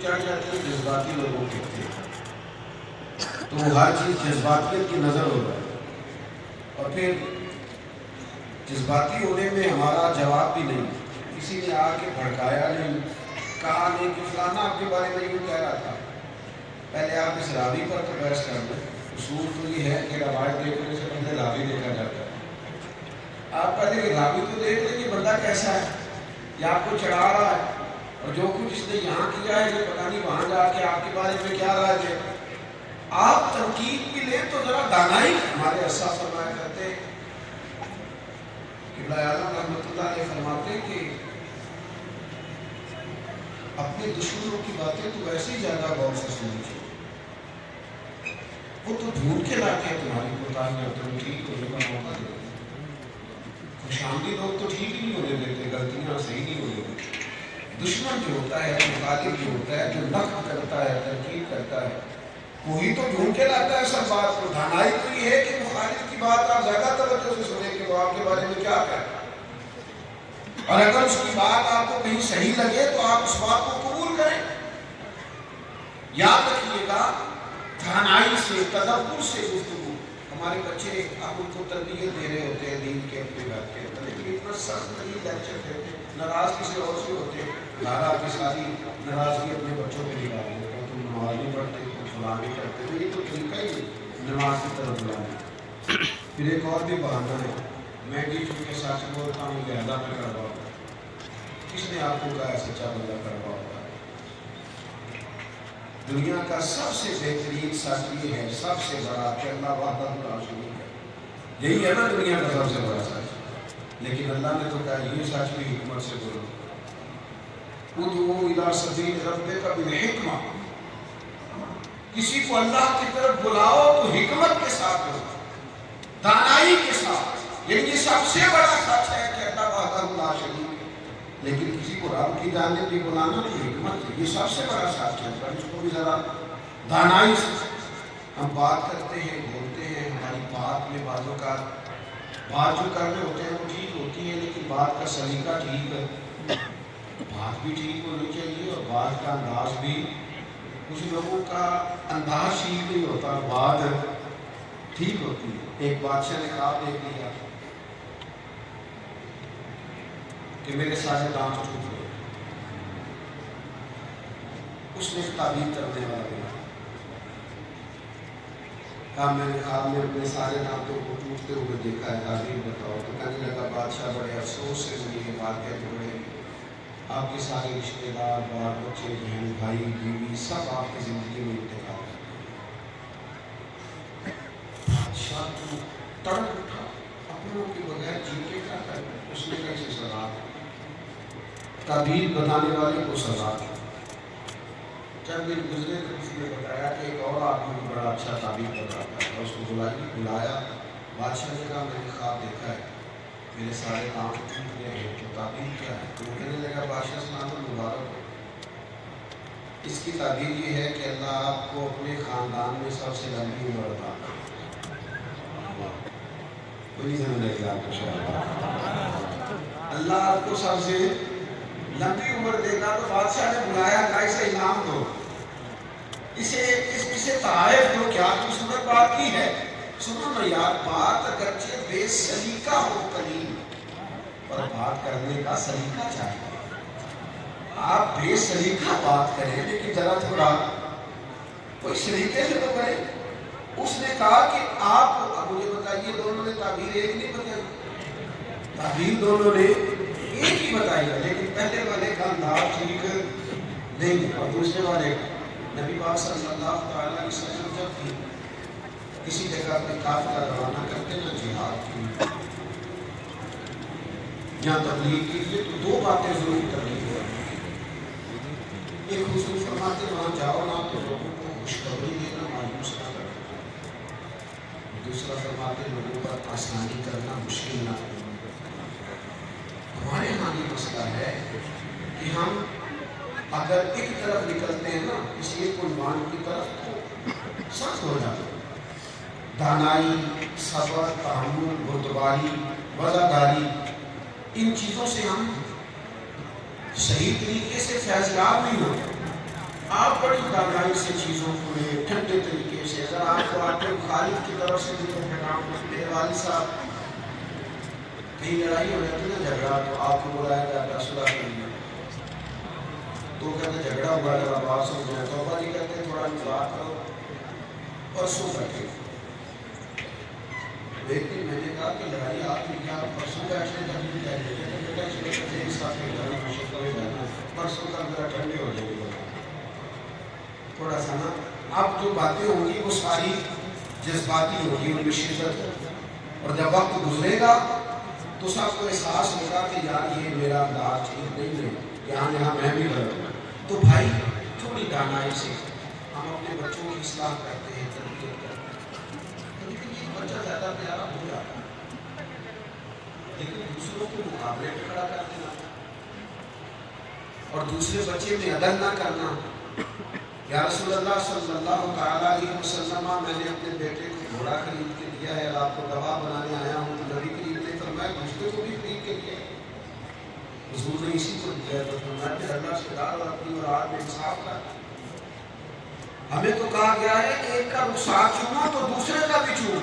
کیا کہتے ہیں جذباتی لوگوں کے تھے، تو وہ ہر چیز جذباتیت کی نظر ہو رہا ہے، اور پھر جذباتی ہونے میں ہمارا جواب بھی نہیں، کسی نے آ کے بھڑکایا نہیں، کہا نہیں کہ فلانا آپ کے بارے میں یوں کہہ رہا تھا۔ پہلے آپ اس راوی پر تو بحث کر لیں، اصول تو یہ ہے کہ روایت دیکھنے سے پہلے راوی دیکھا جاتا ہے۔ آپ پہلے راوی تو دیکھ لیں کہ بندہ کیسا ہے، یا آپ کو چڑھا رہا ہے، اور جو کچھ اس نے یہاں کیا ہے یہ پتہ نہیں وہاں جا کے آپ کے بارے میں کیا رائے ہے۔ آپ تنقید بھی لیں تو ذرا دانائی، ہمارے اسا فرمایا کرتے ہیں، قبلہ اعظم رحمۃ اللہ علیہ فرماتے ہیں کہ اپنے دشمنوں کی باتیں تو ویسے ہی زیادہ غور سے سننی چاہیے، وہ تو ڈھونڈ کے لاتے ہیں تمہاری کوتاہی اور تم ٹھیک ہونے کا موقع دیتے ہیں۔ خوش آمدید لوگ تو ٹھیک ہی نہیں ہونے دیتے، غلطیاں صحیح نہیں ہونے دیتے۔ دشمن جو ہوتا ہے، مخالف جو ہوتا ہے، جو نقد کرتا ہے، تنقید کرتا ہے، وہی تو ڈھونڈ کے لاتا ہے سب بات کو۔ دانائی تو یہ ہے کہ مخالف کی بات آپ زیادہ توجہ سے سنیں کہ وہ آپ کے بارے میں کیا کہتا ہے، اور اگر اس کی بات آپ کو کہیں صحیح لگے تو آپ اس بات کو قبول کریں۔ یاد رکھیے گا، دانائی سے، تدبر سے گفتگو۔ ہمارے بچے آپ ان کو تربیت دے رہے ہوتے ہیں دین کے اپنے گھر کے اندر، لیکن اتنا سخت نہیں لیکچر دیتے، ناراض کسی اور سے ہوتے ہیں، گھر آ کے ساری ناراضگی اپنے بچوں پہ نکال دیتے ہیں، تم نماز نہیں پڑھتے، تم فلاں نہیں کرتے، تو یہ تو طریقہ ہی نہیں نماز کی طرف بلانے۔ پھر ایک اور بھی بہانہ ہے، میں بھی چونکہ سچ بولتا ہوں لہذا میں کروا ہوتا ہے۔ کس نے آپ کو کہا سچا بندہ کروا ہوتا ہے؟ دنیا کا سب سے بہترین سچ یہ ہے، سب سے بڑا، کہ اللہ وحدہ لا شریک ہے، یہی ہے نا دنیا کا سب سے بڑا سچ۔ لیکن اللہ نے تو کہا یہ سچ بھی حکمت سے بولو، ادعو الی سبیل ربک بالحکمہ، کسی کو اللہ کی طرف بلاؤ تو حکمت کے ساتھ بلاؤ، دانائی کے ساتھ۔ یہ سب سے بڑا سچ ہے کہ اللہ وحدہ لا شریک ہے، لیکن کسی کو رب کی جانب بھی بلانا تو حکمت ہے، یہ سب سے بڑا سچ ہے، پر اس کو بھی ذرا دانائی سے۔ ہم بات کرتے ہیں، بولتے ہیں، ہماری بات میں بعض اوقات بات جو کر رہے ہوتے ہیں وہ ٹھیک ہوتی ہے، لیکن بات کا سلیقہ ٹھیک ہے، بات بھی ٹھیک ہونی چاہیے، اور بات کا انداز بھی، کچھ لوگوں کا انداز ٹھیک نہیں ہوتا، بات ٹھیک ہوتی ہے۔ ایک بادشاہ نے خواب دیکھ لیا کہ میرے سارے دانت ٹوٹ گئے، اس نے تعبیر کرنے والا بنا، کہا میں نے خواب میں اپنے سارے دانتوں کو ٹوٹتے ہوئے دیکھا ہے، تعبیر بتاؤ۔ تو کہنے لگا بادشاہ بڑے افسوس سے مجھے یہ بات کہتے ہوئے، آپ کے سارے رشتے دار، بال بچے، بہن بھائی، بیوی، سب آپ کی زندگی میں انتقال ہے۔ بادشاہ تو تڑپ اٹھا، اپنوں کے بغیر جی کے کیا کرنا، اس نے کیسے سزا، تعبیر بتانے والے کو سزا۔ جب دن گزرے تو اس نے بتایا کہ ایک اور آدمی بڑا اچھا تعبیر بتاتا ہے، اور اس کو بلایا۔ بادشاہ نے کہا میں نے خواب دیکھا ہے، میرے سارے کام ٹوٹ گئے ہیں، تو تعبیر کیا ہے؟ تو کہنے لگا بادشاہ سلامت مبارک ہو، اس کی تعبیر یہ ہے کہ اللہ آپ کو اپنے خاندان میں سب سے لمبی عمر عطا کرے۔ اللہ آپ کو سب سے لمبی عمر دے گا۔ تو بادشاہ نے بلایا، کہا اسے انعام دو، اسے تحائف دو، کیا خوبصورت بات کی ہے۔ سنو نا یار، بات اگرچہ بے سلیقہ ہو قلیل، پر بات کرنے کا سلیقہ چاہیے۔ آپ بے سلیقہ بات کریں، لیکن ذرا تھوڑا کوئی سلیقے سے تو کریں۔ اس نے کہا کہ آپ مجھے بتائیے، دونوں نے تعبیر ایک نہیں بتائی، تعبیر دونوں نے ایک ہی بتائی ہے، لیکن پہلے والے کا انداز ٹھیک نہیں، اور دوسرے والے کا۔ نبی پاک صلی اللہ علیہ وسلم جب بھی کسی جگہ پہ قافلہ روانہ کرتے نا جہاد کے لیے یا تبلیغ کے لیے، تو دو باتیں ضرور تبلیغ کرنی۔ ایک حضور فرماتے وہاں جاؤ نا تو لوگوں کو خوشخبری دینا، مایوس نہ کرنا۔ دوسرا فرماتے لوگوں پر آسانی کرنا، مشکل نہ کرنا۔ ہمارے یہاں یہ مسئلہ ہے کہ ہم اگر ایک طرف نکلتے ہیں نا، کسی ایک عنوان کی طرف، تو سخت ہو جاتا ہے۔ دانائی، صبر، تحمل، بردباری، وفاداری، ان چیزوں سے ہم صحیح طریقے سے فیض یاب نہیں ہوتے۔ آپ بڑی دانائی سے چیزوں کو لے ٹھنڈے طریقے سے، اگر آپ کو آپ کے خالد کی طرف سے بھی پیغام میرے والد صاحب کہیں لڑائی ہو جاتی ہے نا، جھگڑا، تو آپ کو بلایا جاتا صلح کے لیے، تو کہتے جھگڑا ہوا ذرا بات سن جائے، توبہ نہیں کرتے، تھوڑا انتظار کرو، پرسوں کرتے۔ ایک دن میں نے کہا کہ لڑائی آپ نے کیا پرسوں بیٹھنے کا بھی کہہ دیتے ہیں، بیٹا اس لیے کہ ایک ساتھ میں گھر میں شکل ہو جانا، پرسوں کا ذرا ٹھنڈے ہو جائے گا تھوڑا سا نا۔ اب جو باتیں ہوں گی وہ ساری جذباتی ہوگی، ان میں شدت ہوگی، اور جب وقت گزرے گا تو سب کو احساس ہوگا کہ یار یہ میرا انداز ٹھیک نہیں ہے، یہاں میں بھی غلط ہوں۔ تو بھائی تھوڑی دانائی سے ہم اپنے بچوں کی اصلاح کرتے ہیں، تربیت کرتے ہیں، لیکن یہ بچہ زیادہ پیارا ہو جاتا ہے، لیکن دوسروں کو مقابلے پہ کھڑا کر دینا اور دوسرے بچے میں عدل نہ کرنا۔ یا رسول اللہ صلی اللہ تعالیٰ علیہ وسلم، میں نے اپنے بیٹے کو گھوڑا خرید کے دیا ہے، آپ کو گواہ بنانے آیا ہوں، تو نبی کریم نے فرمایا دوسرے کو بھی خرید کے دیا ہے، حضور نے اسی کو دیا تو فرمایا کہ اللہ سے ڈر اور اپنی اور آپ میں انصاف کر۔ ہمیں تو کہا گیا ہے کہ ایک کا رخسار چھونا تو دوسرے کا بھی چھو۔